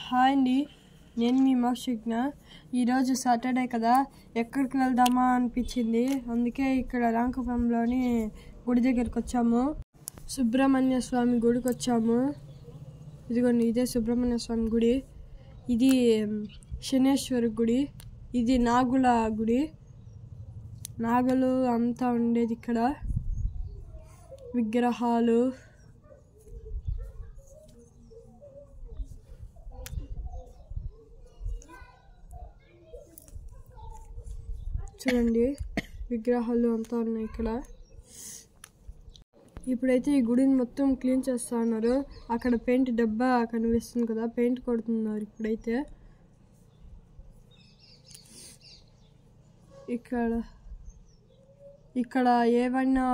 Hi అండి, నేను మీ మోక్షజ్ఞ. ఈరోజు సాటర్డే కదా, ఎక్కడికి వెళ్దామా అనిపించింది. అందుకే ఇక్కడ రాంకుపంలోని గుడి దగ్గరికి వచ్చాము. సుబ్రహ్మణ్య స్వామి గుడికి వచ్చాము. ఇదిగోండి, ఇదే సుబ్రహ్మణ్య స్వామి గుడి. ఇది శనేశ్వరి గుడి. ఇది నాగుల గుడి. నాగలు అంతా ఉండేది ఇక్కడ. విగ్రహాలు, చూడండి, విగ్రహాలు అంతా ఉన్నాయి ఇక్కడ. ఇప్పుడైతే ఈ గుడిని మొత్తం క్లీన్ చేస్తా ఉన్నారు. అక్కడ పెయింట్ డబ్బా కనిపిస్తుంది కదా, పెయింట్ కొడుతున్నారు ఇప్పుడైతే. ఇక్కడ ఏవైనా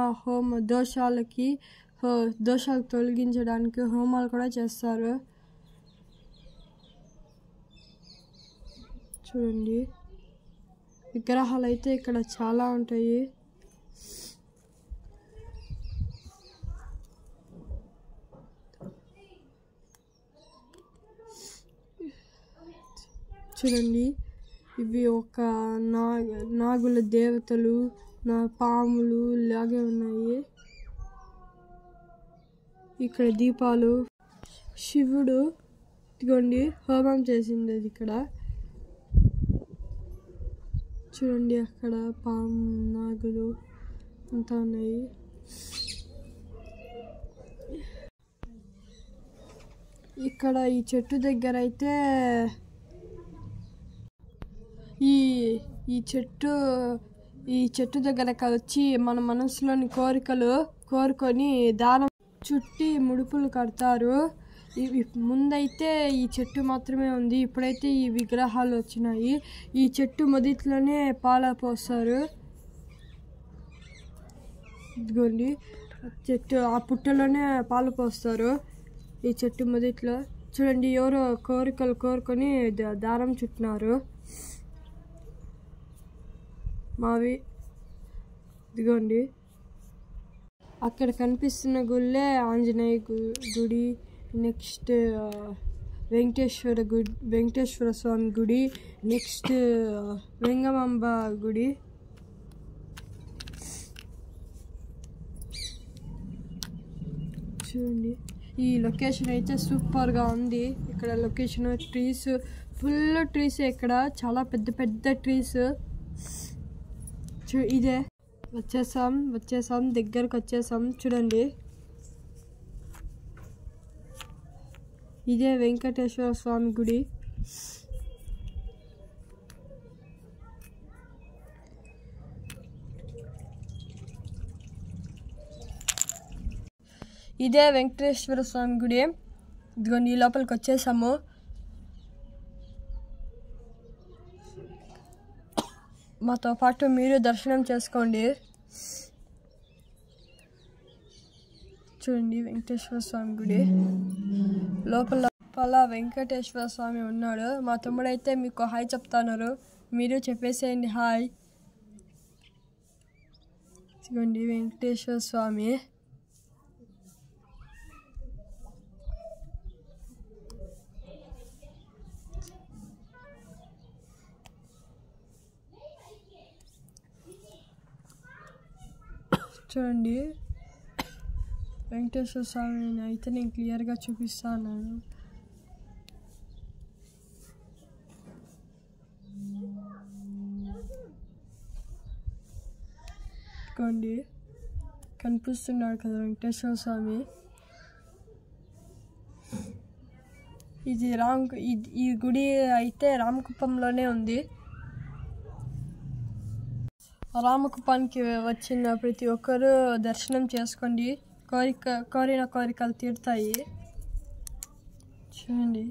దోషాలు తొలగించడానికి హోమాలు కూడా చేస్తారు. చూడండి, విగ్రహాలు అయితే ఇక్కడ చాలా ఉంటాయి. చూడండి, ఇవి ఒక నాగుల దేవతలు, పాములు లాగే ఉన్నాయి. ఇక్కడ దీపాలు, శివుడు ఇదిగోండి హోమం చేసింది అది ఇక్కడ. చూడండి, అక్కడ పాము, నాగులు అంతా ఉన్నాయి. ఇక్కడ ఈ చెట్టు దగ్గర అయితే ఈ చెట్టు దగ్గరకు వచ్చి మన మనసులోని కోరికలు కోరుకొని దారం చుట్టి ముడుపులు కడతారు. ముందైతే ఈ చెట్టు మాత్రమే ఉంది, ఇప్పుడైతే ఈ విగ్రహాలు వచ్చినాయి. ఈ చెట్టు మొదట్లోనే పాల పోస్తారు. ఇదిగోండి, చెట్టు ఆ పుట్టలోనే పాలు పోస్తారు. ఈ చెట్టు మొదట్లో చూడండి, ఎవరో కోరికలు కోరుకొని దారం చుట్టినారు. మావి ఇదిగోండి, అక్కడ కనిపిస్తున్న గుళ్ళే ఆంజనేయ గుడి, నెక్స్ట్ వెంకటేశ్వర స్వామి గుడి, నెక్స్ట్ వెంగమాంబ గుడి. చూడండి, ఈ లొకేషన్ అయితే సూపర్గా ఉంది. ఇక్కడ లొకేషన్ ట్రీస్, ఫుల్ ట్రీస్, ఇక్కడ చాలా పెద్ద పెద్ద ట్రీస్. ఇదే వచ్చేసాం దగ్గరకు వచ్చేసాం. చూడండి, ఇదే వెంకటేశ్వర స్వామి గుడి. ఇదే వెంకటేశ్వర స్వామి గుడి. ఇదిగోండి, లోపలికి వచ్చేసాము. మాతో పాటు మీరు దర్శనం చేసుకోండి. చూడండి, వెంకటేశ్వర స్వామి గుడి లోపల వెంకటేశ్వర స్వామి ఉన్నాడు. మా తమ్ముడైతే మీకు హాయ్ చెప్తున్నారు, మీరు చెప్పేసేయండి హాయ్. చూడండి, వెంకటేశ్వర స్వామి. చూడండి, వెంకటేశ్వర స్వామిని అయితే నేను క్లియర్గా చూపిస్తాను. ఇదిగోండి, కనిపిస్తున్నాడు కదా వెంకటేశ్వర స్వామి. ఈ గుడి అయితే రామకుప్పంలోనే ఉంది. రామకుప్పానికి వచ్చిన ప్రతి ఒక్కరూ దర్శనం చేసుకోండి, కోరిన కోరికలు తీరుతాయి. చూడండి,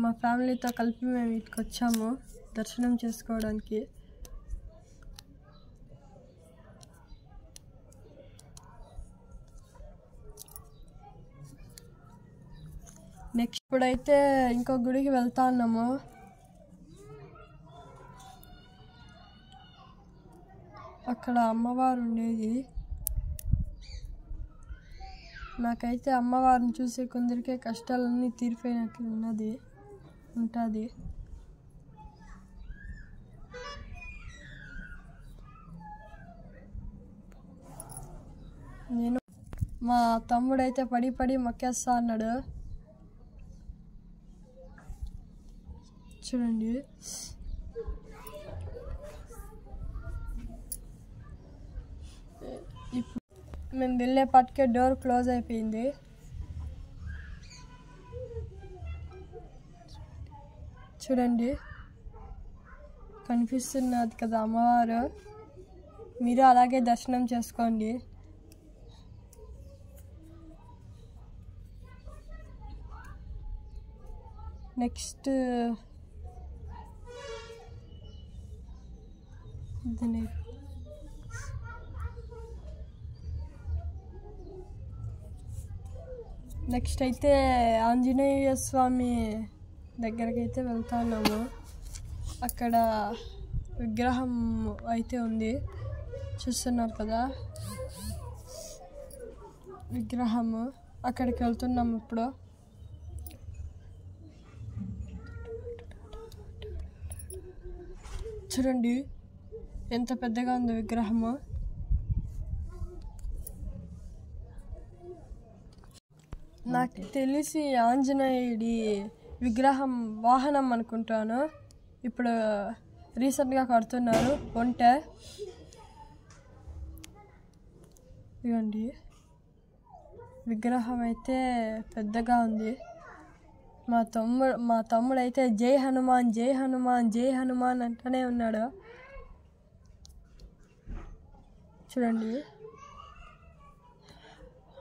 మా ఫ్యామిలీతో కలిపి మేము ఇక్కడికి వచ్చాము దర్శనం చేసుకోవడానికి. నెక్స్ట్ ఇప్పుడైతే ఇంకో గుడికి వెళ్తా ఉన్నాము. అక్కడ అమ్మవారు ఉండేది. నాకైతే అమ్మవారిని చూసే కొందరికే కష్టాలన్నీ తీరిపోయినట్లు ఉంటుంది. మా తమ్ముడైతే పడి మొక్కేస్తా అన్నాడు. చూడండి, ఇప్పుడు మేము వెళ్ళేపాటికే డోర్ క్లోజ్ అయిపోయింది. చూడండి, కనిపిస్తున్నది కదా అమ్మవారు. మీరు అలాగే దర్శనం చేసుకోండి. నెక్స్ట్ అయితే ఆంజనేయ స్వామి దగ్గరికి అయితే వెళ్తున్నాము. అక్కడ విగ్రహం అయితే ఉంది, చూస్తున్నారు కదా విగ్రహము. అక్కడికి వెళ్తున్నాము ఇప్పుడు. చూడండి ఎంత పెద్దగా ఉంది విగ్రహము. నాకు తెలిసి ఆంజనేయుడి విగ్రహం వాహనం అనుకుంటాను. ఇప్పుడు రీసెంట్గా కడుతున్నారు ఒంటె. ఇవ్వండి, విగ్రహం అయితే పెద్దగా ఉంది. మా తమ్ముడు అయితే జై హనుమాన్ జై హనుమాన్ జై హనుమాన్ అంటూనే ఉన్నాడు. చూడండి,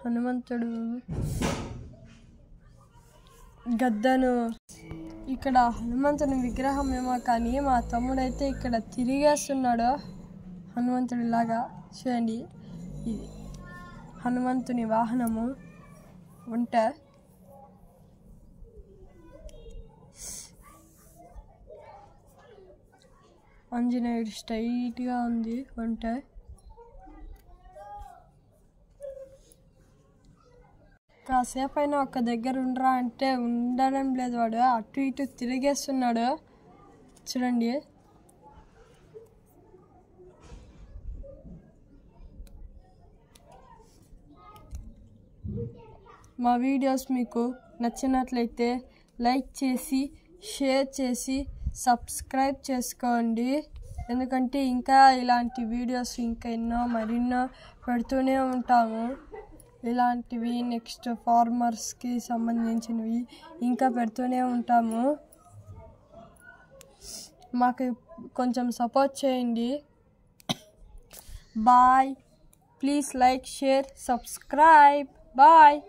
హనుమంతుడు గద్దను. ఇక్కడ హనుమంతుని విగ్రహం ఏమో కానీ మా తమ్ముడైతే ఇక్కడ తిరిగేస్తున్నాడు హనుమంతుడిలాగా. చూడండి, ఇది హనుమంతుని వాహనము ఒంట. ఆంజనేయుడు స్ట్రైట్గా ఉంది ఒంట. కాసేపు అయినా ఒక్క దగ్గర ఉండరా అంటే ఉండడం లేదు, వాడు అటు ఇటు తిరిగేస్తున్నాడు. చూడండి, మా వీడియోస్ మీకు నచ్చినట్లయితే లైక్ చేసి షేర్ చేసి సబ్స్క్రైబ్ చేసుకోండి. ఎందుకంటే ఇంకా ఇలాంటి వీడియోస్ ఇంకా మరెన్నో పెడుతూనే ఉంటాము. ఇలాంటివి నెక్స్ట్ ఫార్మర్స్కి సంబంధించినవి ఇంకా పెడుతూనే ఉంటాము. మాకు కొంచెం సపోర్ట్ చేయండి. Bye. Please like share subscribe. Bye.